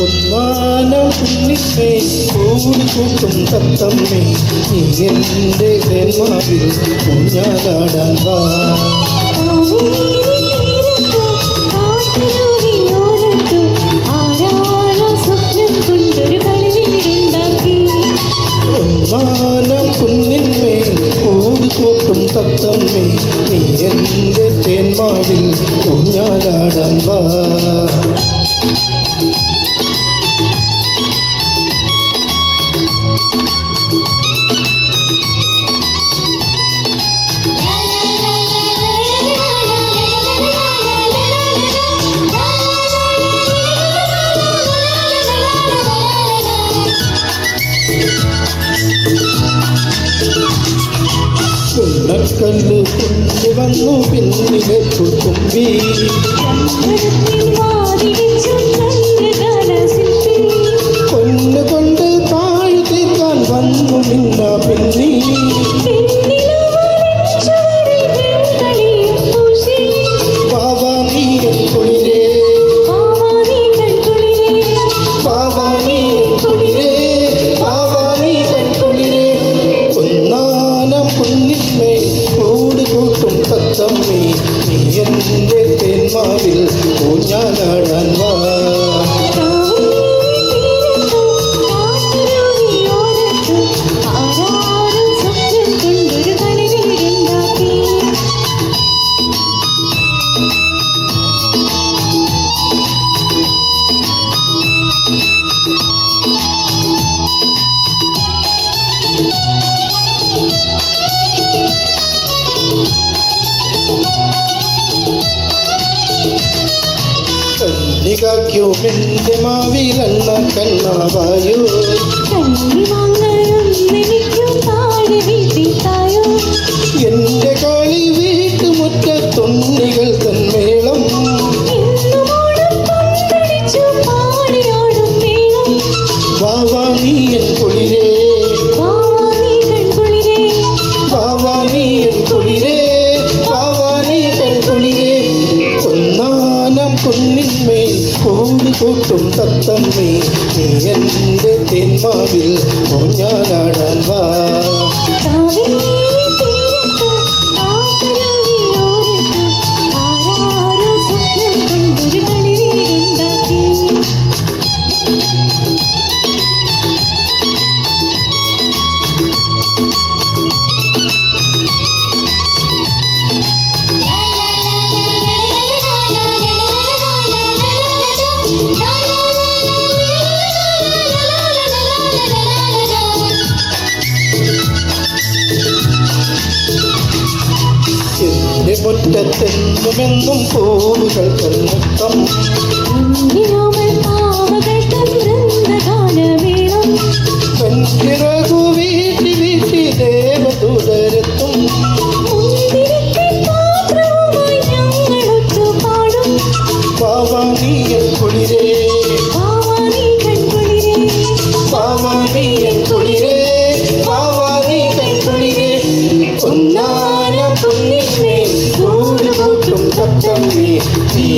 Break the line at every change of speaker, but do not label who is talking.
ഒന്നാനം കുഞ്ഞിപ്പേ കൂടിക്കൂട്ടും തത്തമ്മേ നീ എൻ്റെ ദേമാവിൽ കുഞ്ഞാലാടാൻ വാ. ഒന്നാനം കുഞ്ഞിന്മേ കൂടിക്കൂട്ടും തത്തമ്മേ നീ എൻ്റെ തേന്മാവിൽ കുഞ്ഞാലാടാൻ വാ. കല്ല് കൊണ്ടുവന്നു പിന്നിലെ തുമ്പി കൊന്നുകൊണ്ട് താഴ് തീർക്കാൻ വന്നു നിന്ന പിന്നി ബാബാ നീ കുളിരേ ബാബാ നീ കുളിരേ ബാബാ നീ കുളിരേ. ഒന്നാനം കുഞ്ഞിന്മേ കൂട്ടും തത്തമ്മേ നീ എൻ്റെ തേന്മാവിൽ ഊഞ്ഞാലാടാൻ വാ. കന്നികാക്യുമെൻ്റെ മാവിലെണ്ണ കണ്ണാവായോ എൻ്റെ കളി വീട്ടുമുറ്റത്തൊന്നികൾ തന്മേളം വാവാ നീ എൻ കുളിരേ വാവാ നീ എൻ കുളിരേ വാവാ നീ എൻ കുളിരേ. ഒന്നാനം കുഞ്ഞിന്മേൽ കൂട്ടും തത്തമ്മേ നീ എൻ്റെ തേന്മാവിൽ ഊഞ്ഞാലാടാൻ വാ. എൻ്റെ മുറ്റത്തെന്നുമെന്നും പൂവുകൾ കണ്ണുത്തം പെൺകിറകു വീട്ടി വീട്ടി ദേവദൂതരെത്തും വാവാ നീ എൻ കുളിരേ വാവാ നീ എൻ കുളിരേ വാവാ നീ എൻ കുളിരേ. ഒന്നാനം കുഞ്ഞിന്മേൽ കൂട്ടും തത്തമ്മേ നീ